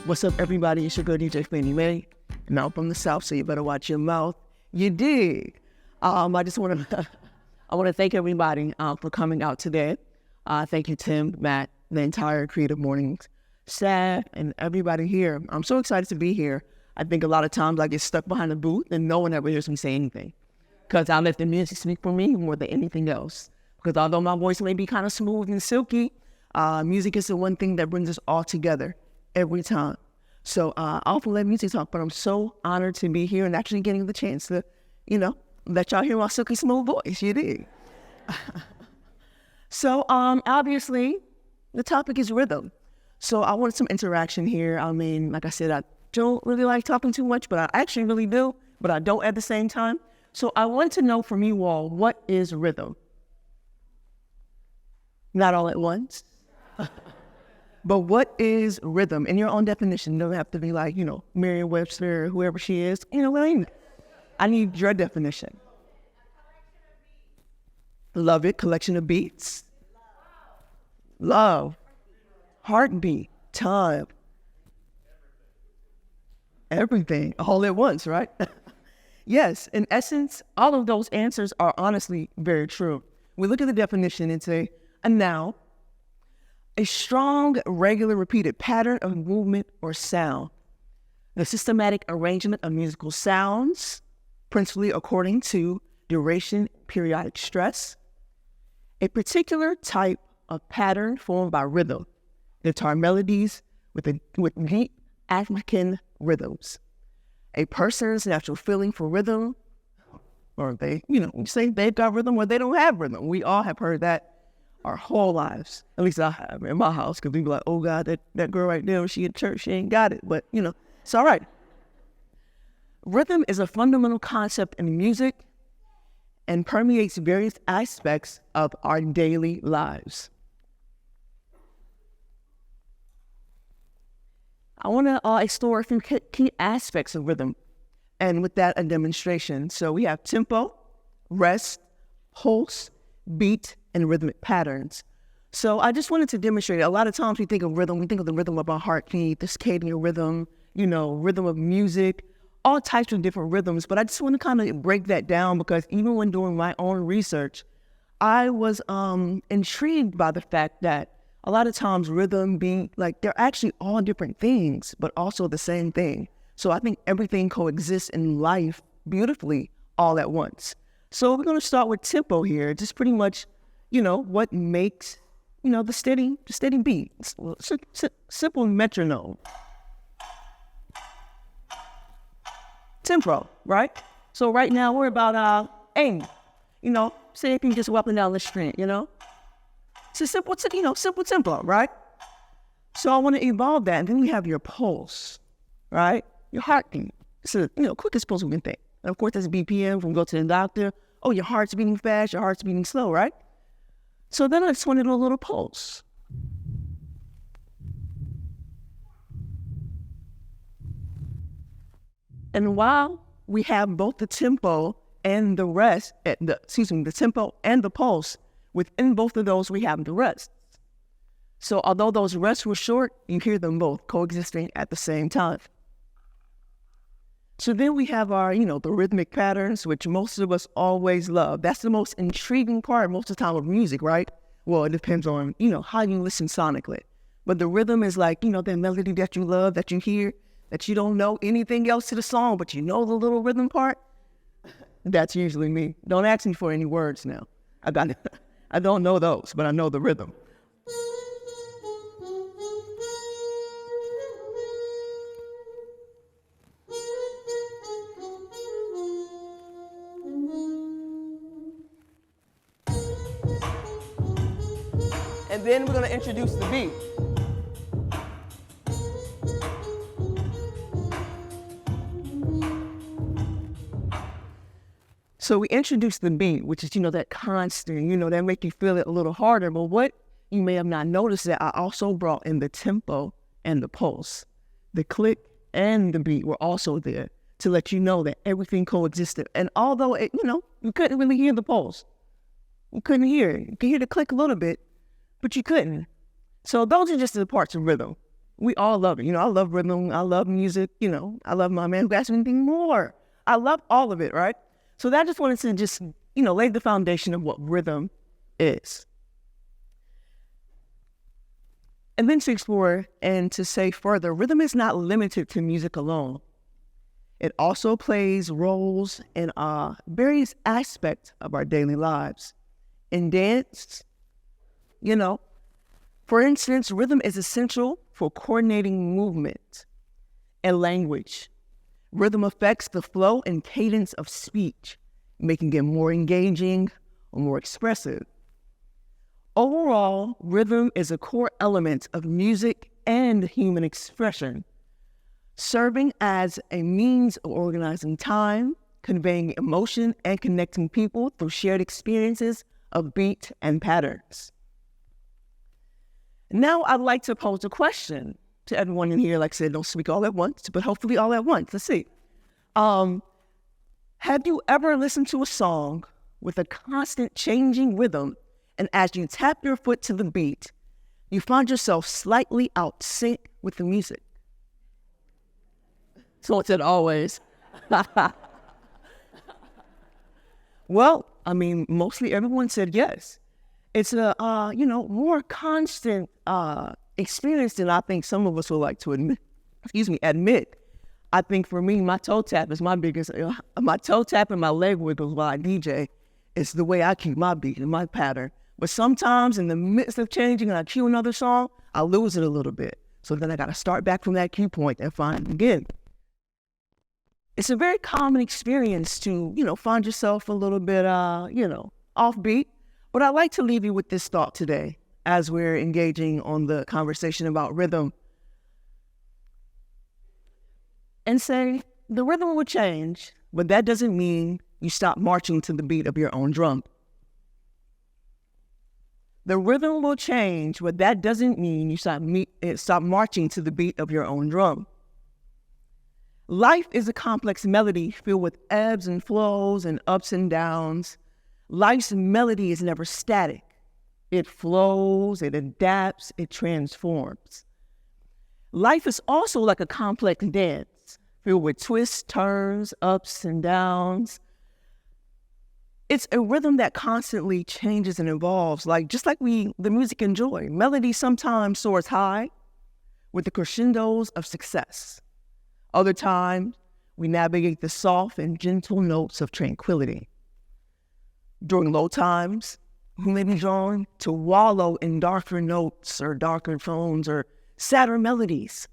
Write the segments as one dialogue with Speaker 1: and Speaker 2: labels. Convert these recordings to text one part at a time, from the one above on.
Speaker 1: What's up, everybody? It's your girl, DJ Fannie Mae. And I'm from the South, so you better watch your mouth. You dig? I just want to I want to thank everybody for coming out today. Thank you, Tim, Matt, the entire Creative Mornings staff, and everybody here. I'm so excited to be here. I think a lot of times I get stuck behind the booth and no one ever hears me say anything because I let the music speak for me more than anything else. Because although my voice may be kind of smooth and silky, music is the one thing that brings us all together every time. So I often let music talk, but I'm so honored to be here and actually getting the chance to, let y'all hear my silky smooth voice. You dig? So obviously, the topic is rhythm. So I wanted some interaction here. I mean, like I said, I don't really like talking too much, but I actually really do, but I don't at the same time. So I want to know from you all, what is rhythm? Not all at once. But what is rhythm? In your own definition, you don't have to be like, Merriam-Webster or whoever she is. I need your definition. Love it. Collection of beats. Love. Heartbeat. Time. Everything. All at once, right? Yes. In essence, all of those answers are honestly very true. We look at the definition and say, a noun, a strong, regular, repeated pattern of movement or sound. The systematic arrangement of musical sounds, principally according to duration, periodic stress. A particular type of pattern formed by rhythm. Guitar melodies with deep African rhythms. A person's natural feeling for rhythm, or they, you say they've got rhythm or they don't have rhythm. We all have heard that our whole lives. At least I have in my house, because people be like, oh God, that girl right there, she in church, she ain't got it. But, it's all right. Rhythm is a fundamental concept in music and permeates various aspects of our daily lives. I want to explore a few key aspects of rhythm, and with that, a demonstration. So we have tempo, rest, pulse, beat, and rhythmic patterns. So I just wanted to demonstrate. A lot of times we think of rhythm, we think of the rhythm of our heartbeat, the circadian rhythm, rhythm of music, all types of different rhythms. But I just want to kind of break that down, because even when doing my own research, I was intrigued by the fact that a lot of times rhythm being like, they're actually all different things, but also the same thing. So I think everything coexists in life beautifully all at once. So we're going to start with tempo here, just pretty much what makes, the steady beat. Simple metronome. Tempo, right? So right now we're about aim. Say if you just walking down the street, It's a simple tempo, right? So I want to evolve that. And then we have your pulse, right? Your heartbeat. It's the quickest pulse we can think. And of course, that's BPM from go to the doctor. Oh, your heart's beating fast, your heart's beating slow, right? So then I just want to do a little pulse. And while we have both the tempo and the rest, the tempo and the pulse, within both of those we have the rest. So although those rests were short, you hear them both coexisting at the same time. So then we have our, the rhythmic patterns, which most of us always love. That's the most intriguing part most of the time of music, right? Well, it depends on, how you listen sonically. But the rhythm is like, that melody that you love, that you hear, that you don't know anything else to the song, but you know the little rhythm part. That's usually me. Don't ask me for any words now. I don't know those, but I know the rhythm. And then we're going to introduce the beat. So we introduce the beat, which is, that constant, that make you feel it a little harder. But what you may have not noticed that I also brought in the tempo and the pulse. The click and the beat were also there to let you know that everything coexisted. And although, you couldn't really hear the pulse. You couldn't hear it. You could hear the click a little bit, but you couldn't. So those are just the parts of rhythm. We all love it. I love rhythm. I love music. I love my man who asked me anything more. I love all of it, right? So that I just wanted to just, lay the foundation of what rhythm is. And then to explore and to say further, rhythm is not limited to music alone. It also plays roles in various aspects of our daily lives. In dance, for instance, rhythm is essential for coordinating movement and language. Rhythm affects the flow and cadence of speech, making it more engaging or more expressive. Overall, rhythm is a core element of music and human expression, serving as a means of organizing time, conveying emotion, and connecting people through shared experiences of beat and patterns. Now I'd like to pose a question to everyone in here. Like I said, don't speak all at once, but hopefully all at once. Let's see. Have you ever listened to a song with a constant changing rhythm, and as you tap your foot to the beat, you find yourself slightly out sync with the music? Someone said always. Well, mostly everyone said yes. It's a, more constant experience than I think some of us would like to admit. I think for me, my toe tap is my biggest, my toe tap and my leg wiggles while I DJ is the way I keep my beat and my pattern. But sometimes in the midst of changing and I cue another song, I lose it a little bit. So then I got to start back from that cue point and find it again. It's a very common experience to, find yourself a little bit, offbeat. But I'd like to leave you with this thought today as we're engaging on the conversation about rhythm. And say, the rhythm will change, but that doesn't mean you stop marching to the beat of your own drum. The rhythm will change, but that doesn't mean you stop marching to the beat of your own drum. Life is a complex melody filled with ebbs and flows and ups and downs. Life's melody is never static. It flows, it adapts, it transforms. Life is also like a complex dance filled with twists, turns, ups and downs. It's a rhythm that constantly changes and evolves, just like the music enjoy. Melody sometimes soars high with the crescendos of success. Other times, we navigate the soft and gentle notes of tranquility. During low times, we may be drawn to wallow in darker notes or darker tones or sadder melodies.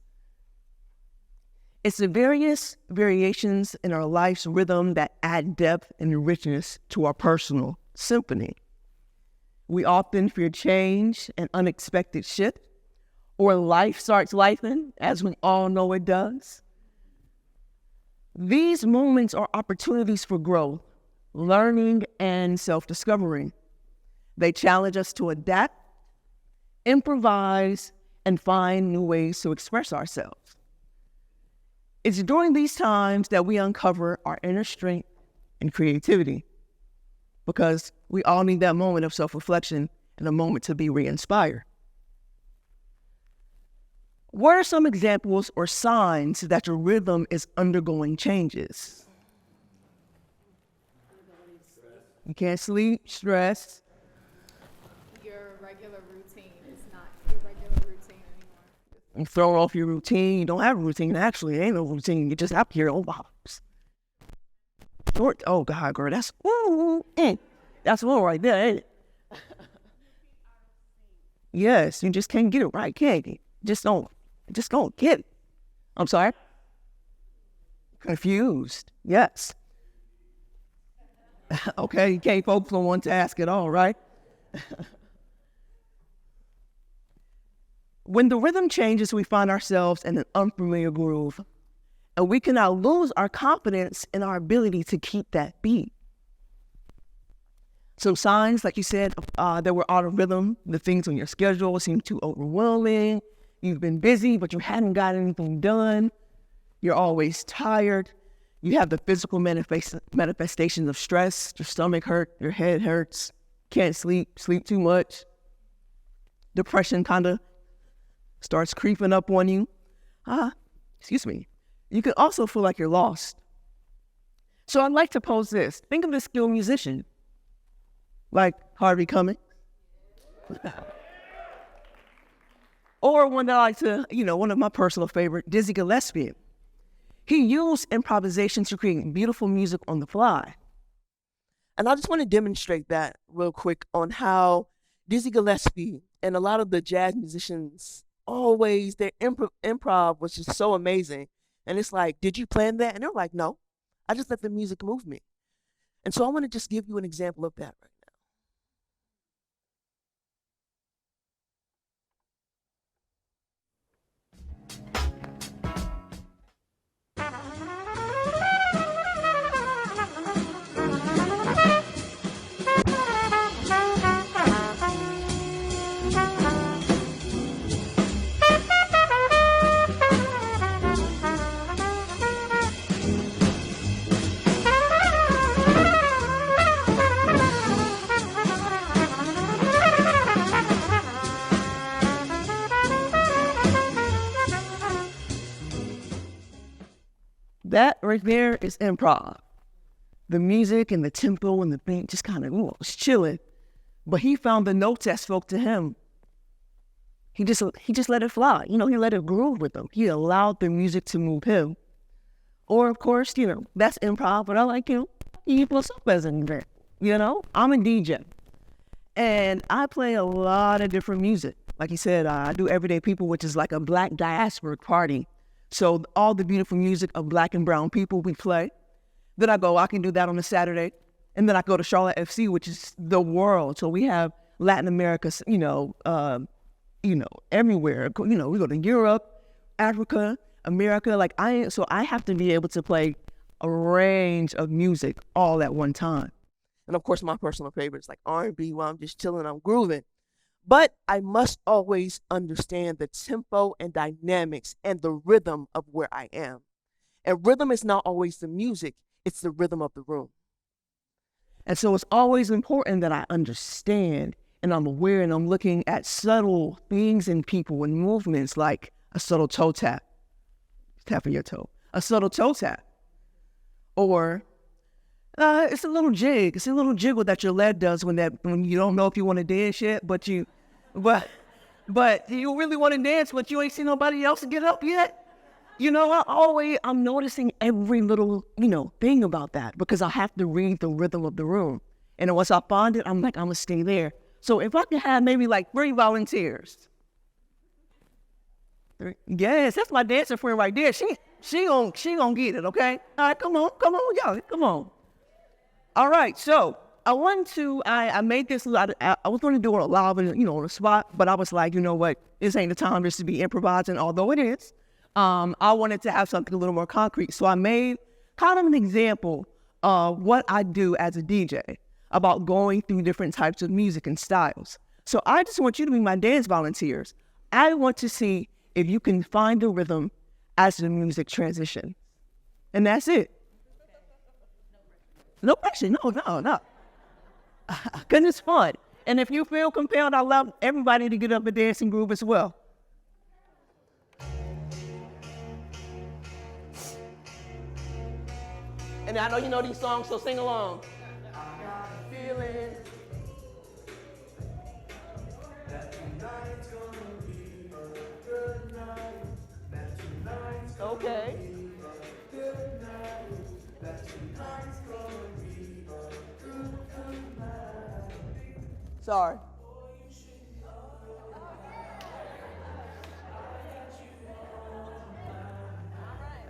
Speaker 1: It's the various variations in our life's rhythm that add depth and richness to our personal symphony. We often fear change and unexpected shift, or life starts lifing, as we all know it does. These moments are opportunities for growth, learning, and self-discovery. They challenge us to adapt, improvise, and find new ways to express ourselves. It's during these times that we uncover our inner strength and creativity, because we all need that moment of self-reflection and a moment to be re-inspired. What are some examples or signs that your rhythm is undergoing changes? You can't sleep, stress.
Speaker 2: Your regular routine is not your regular routine anymore.
Speaker 1: You throw off your routine. You don't have a routine. Actually, it ain't no routine. You're just out here. Oh, short. Oh, God, girl. That's one right there, ain't it? Yes, you just can't get it right, can't you? Just don't get it. I'm sorry? Confused. Yes. Okay, you can't focus on one task at all, right? When the rhythm changes, we find ourselves in an unfamiliar groove, and we can now lose our confidence in our ability to keep that beat. Some signs, like you said, that we're out of rhythm. The things on your schedule seem too overwhelming. You've been busy, but you haven't got anything done. You're always tired. You have the physical manifestations of stress. Your stomach hurts, your head hurts, can't sleep too much. Depression kind of starts creeping up on you, you can also feel like you're lost. So I'd like to pose this. Think of a skilled musician, like Harvey Cummings, or one that I like to, one of my personal favorite, Dizzy Gillespie. He used improvisation to create beautiful music on the fly. And I just want to demonstrate that real quick on how Dizzy Gillespie and a lot of the jazz musicians always, their improv was just so amazing. And it's like, did you plan that? And they're like, no, I just let the music move me. And so I want to just give you an example of that right now. That right there is improv. The music and the tempo and the beat just kind of was chilling. But he found the notes that spoke to him. He just let it fly. He let it groove with him. He allowed the music to move him. Or of course, that's improv, but I like you plus up as an event. I'm a DJ. And I play a lot of different music. Like you said, I do Everyday People, which is like a Black diasporic party. So all the beautiful music of Black and brown people we play. Then I can do that on a Saturday. And then I go to Charlotte FC, which is the world. So we have Latin America, everywhere. We go to Europe, Africa, America. So I have to be able to play a range of music all at one time. And of course, my personal favorite is like R&B, while I'm just chilling, I'm grooving. But I must always understand the tempo and dynamics and the rhythm of where I am. And rhythm is not always the music, it's the rhythm of the room. And so it's always important that I understand and I'm aware and I'm looking at subtle things in people and movements, like a subtle toe tap, tapping your toe, a subtle toe tap. Or it's a little jig. It's a little jiggle that your leg does when you don't know if you want to dance yet, but you really want to dance, but you ain't seen nobody else get up yet. I'm noticing every little, thing about that because I have to read the rhythm of the room. And once I find it, I'm like, I'm gonna stay there. So if I can have maybe like 3 volunteers. Yes, that's my dancing friend right there. She gonna get it, okay? All right, come on, y'all, come on. All right, so I made this, I was going to do it live, on the spot, but I was like, you know what, this ain't the time just to be improvising, although it is. I wanted to have something a little more concrete. So I made kind of an example of what I do as a DJ about going through different types of music and styles. So I just want you to be my dance volunteers. I want to see if you can find the rhythm as the music transition. And that's it. No pressure, no. Because it's fun. And if you feel compelled, I love everybody to get up and dance and groove as well. And I know you know these songs, so sing along. Feeling. Okay. Sorry.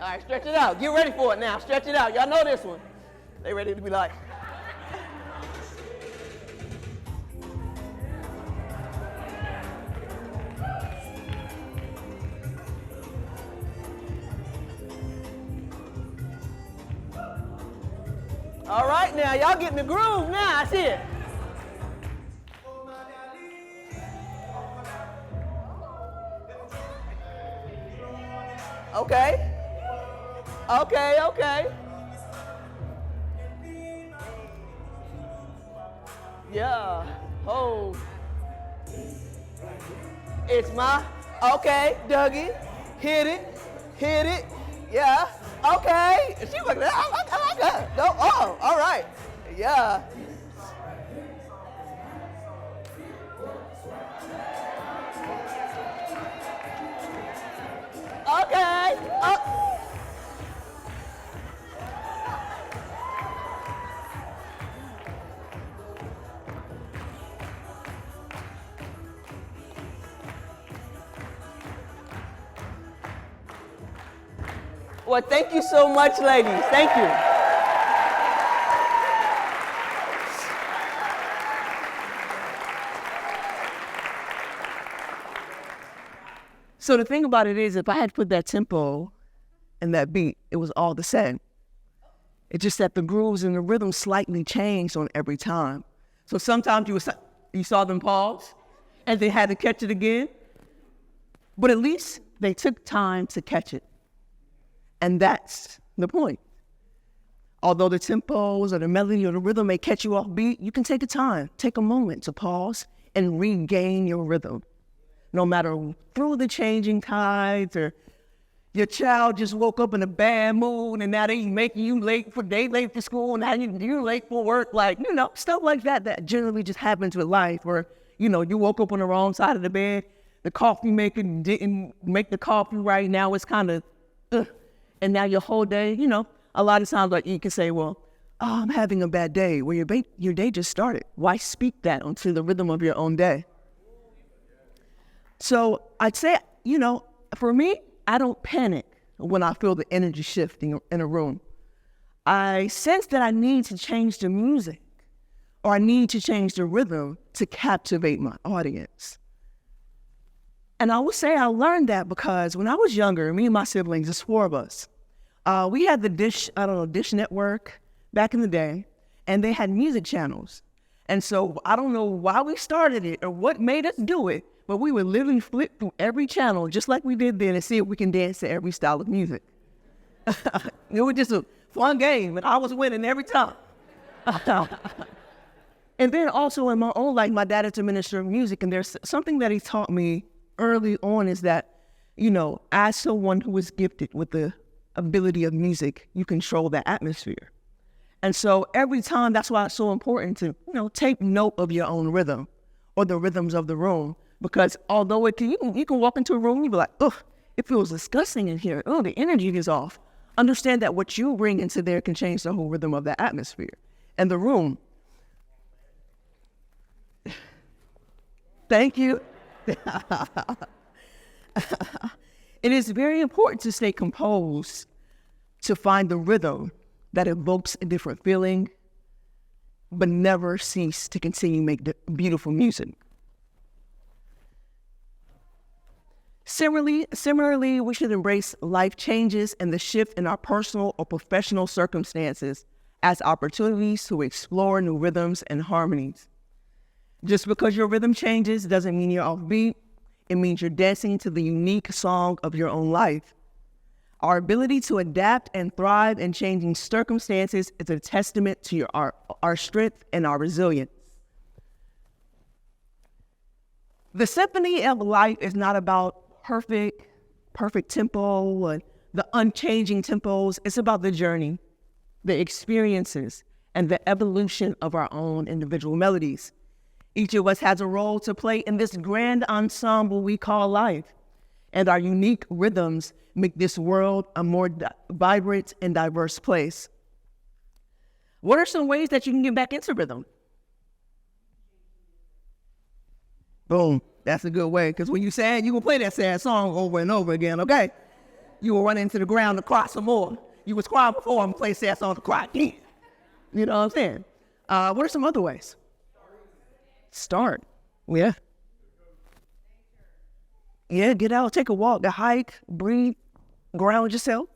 Speaker 1: All right, stretch it out. Get ready for it now. Stretch it out. Y'all know this one. They ready to be like. All right, now y'all getting the groove now. I see it. Okay. Yeah. Oh. It's my. Okay, Dougie. Hit it. Yeah. Okay. She was like, I like that. No, oh, all right. Yeah. Okay. Well, thank you so much, ladies. Thank you. So the thing about it is, if I had put that tempo and that beat, it was all the same. It's just that the grooves and the rhythm slightly changed on every time. So sometimes you saw them pause and they had to catch it again, but at least they took time to catch it. And that's the point. Although the tempos or the melody or the rhythm may catch you off beat, you can take a time, take a moment to pause and regain your rhythm. No matter through the changing tides, or your child just woke up in a bad mood and now they making you late for school, and now you're late for work, stuff like that generally just happens with life, where, you woke up on the wrong side of the bed, the coffee maker didn't make the coffee right, now it's kind of, and now your whole day, a lot of times like you can say, well, oh, I'm having a bad day. Well, your day just started. Why speak that onto the rhythm of your own day? So I'd say, for me, I don't panic when I feel the energy shifting in a room. I sense that I need to change the music or I need to change the rhythm to captivate my audience. And I would say I learned that because when I was younger, me and my siblings, there's 4 of us, we had the Dish Network back in the day, and they had music channels. And so I don't know why we started it or what made us do it, but we would literally flip through every channel just like we did then and see if we can dance to every style of music. It was just a fun game, and I was winning every time. And then also in my own life, my dad is a minister of music, and there's something that he taught me early on is that, as someone who is gifted with the ability of music, you control the atmosphere. And so every time, that's why it's so important to, take note of your own rhythm or the rhythms of the room. Because although you can walk into a room and you be like, oh, it feels disgusting in here. Oh, the energy is off. Understand that what you bring into there can change the whole rhythm of the atmosphere and the room. Thank you. It is very important to stay composed, to find the rhythm that evokes a different feeling, but never cease to continue to make beautiful music. Similarly, we should embrace life changes and the shift in our personal or professional circumstances as opportunities to explore new rhythms and harmonies. Just because your rhythm changes doesn't mean you're off beat. It means you're dancing to the unique song of your own life. Our ability to adapt and thrive in changing circumstances is a testament to our strength and our resilience. The symphony of life is not about perfect tempo and the unchanging tempos. It's about the journey, the experiences, and the evolution of our own individual melodies. Each of us has a role to play in this grand ensemble we call life, and our unique rhythms make this world a more vibrant and diverse place. What are some ways that you can get back into rhythm? Boom. That's a good way, because when you're sad, you will play that sad song over and over again, okay? You will run into the ground and cry some more. You was crying before and play sad song to cry again. You know what I'm saying? What are some other ways? Start. Yeah. Yeah, get out, take a walk, a hike, breathe, ground yourself.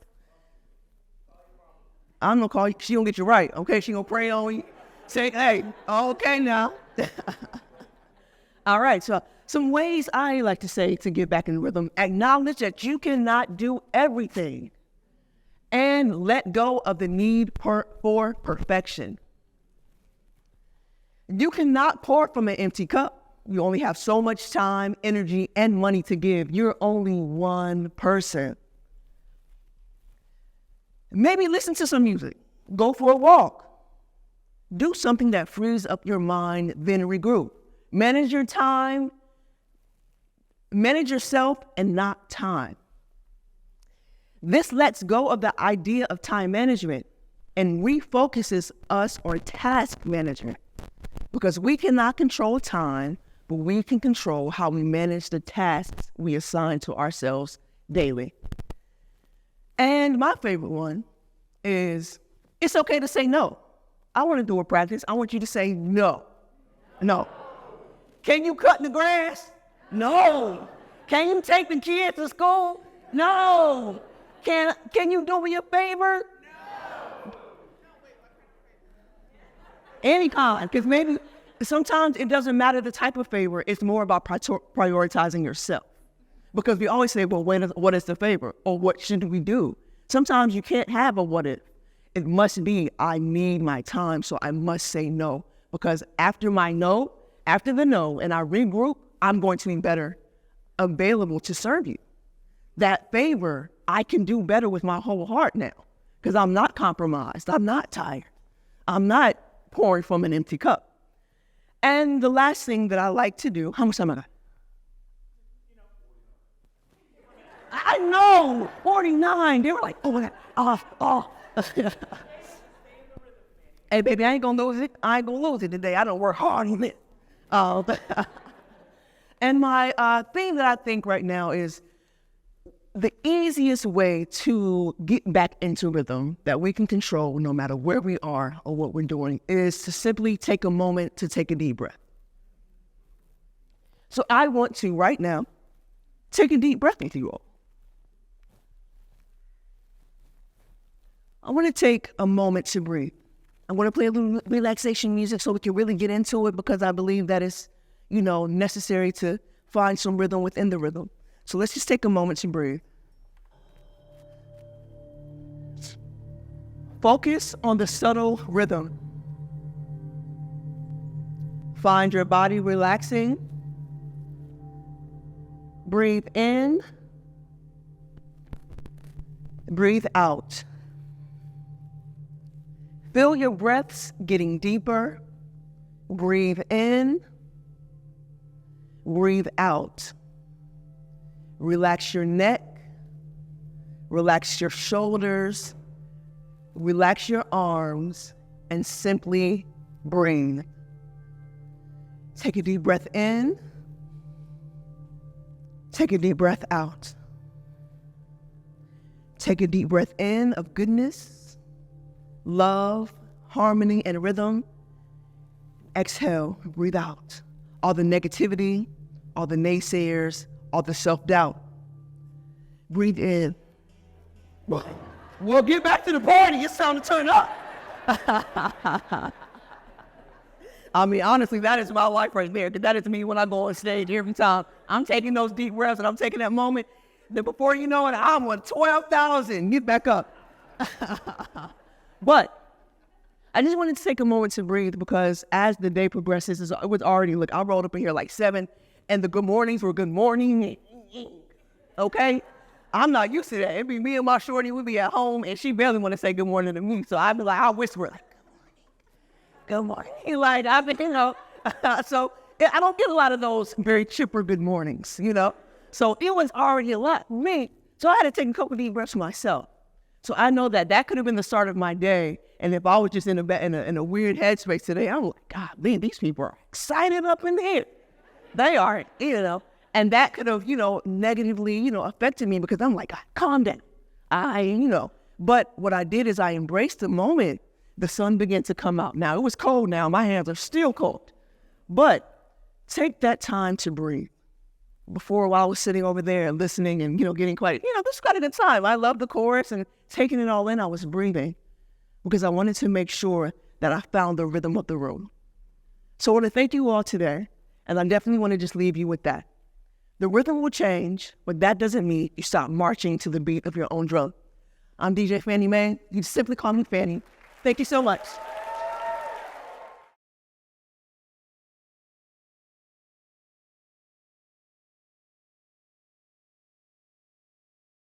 Speaker 1: I'm gonna call you, she gonna get you right, okay? She gonna pray on you. Say, hey, okay now. All right, so some ways I like to say to get back in rhythm: acknowledge that you cannot do everything and let go of the need for perfection. You cannot pour from an empty cup. You only have so much time, energy, and money to give. You're only one person. Maybe listen to some music. Go for a walk. Do something that frees up your mind, then regroup. Manage your time. Manage yourself and not time. This lets go of the idea of time management and refocuses us on task management, because we cannot control time, but we can control how we manage the tasks we assign to ourselves daily. And my favorite one is, it's okay to say no. I want to do a practice. I want you to say no. No. Can you cut the grass? No. Can you take the kids to school? No. Can you do me a favor? No. Any kind, because maybe sometimes it doesn't matter the type of favor. It's more about prioritizing yourself. Because we always say, well, what is the favor? Or what should we do? Sometimes you can't have a what if. It must be, I need my time, so I must say no. Because after the no, and I regroup, I'm going to be better available to serve you. That favor, I can do better with my whole heart now. Because I'm not compromised. I'm not tired. I'm not pouring from an empty cup. And the last thing that I like to do, how much time I got? I know, 49. They were like, oh my God, Hey, baby, I ain't gonna lose it. I ain't gonna lose it today. I don't work hard on it. And my thing that I think right now is the easiest way to get back into rhythm that we can control no matter where we are or what we're doing is to simply take a moment to take a deep breath. So I want to right now take a deep breath with you all. I want to take a moment to breathe. I want to play a little relaxation music so we can really get into it, because I believe that it's, necessary to find some rhythm within the rhythm. So let's just take a moment to breathe. Focus on the subtle rhythm. Find your body relaxing. Breathe in. Breathe out. Feel your breaths getting deeper. Breathe in. Breathe out. Relax your neck. Relax your shoulders. Relax your arms and simply breathe. Take a deep breath in. Take a deep breath out. Take a deep breath in of goodness, love, harmony, and rhythm. Exhale, breathe out. All the negativity, all the naysayers, all the self-doubt. Breathe in. Well, get back to the party. It's time to turn up. I mean, honestly, that is my life right there. That is me when I go on stage every time. I'm taking those deep breaths and I'm taking that moment. Then before you know it, I'm on 12,000. Get back up. But I just wanted to take a moment to breathe, because as the day progresses, it was already, look, I rolled up in here like 7, and the good mornings were good morning. Okay? I'm not used to that. It'd be me and my shorty, we'd be at home, and she barely want to say good morning to me. So I'd be like, I'll whisper like, good morning. Like, I've been, so I don't get a lot of those very chipper good mornings, So it was already a lot for me. So I had to take a couple deep breaths myself. So I know that could have been the start of my day. And if I was just in a weird headspace today, I'm like, God, man, these people are excited up in here. They are, And that could have, negatively, affected me, because I'm like, calm down. But what I did is I embraced the moment. The sun began to come out. Now, it was cold now. My hands are still cold. But take that time to breathe. Before, while I was sitting over there and listening and, getting quiet, this was quite a good time. I loved the chorus and taking it all in. I was breathing because I wanted to make sure that I found the rhythm of the room. So I want to thank you all today. And I definitely want to just leave you with that. The rhythm will change, but that doesn't mean you stop marching to the beat of your own drum. I'm DJ Fannie Mae. You simply call me Fannie. Thank you so much.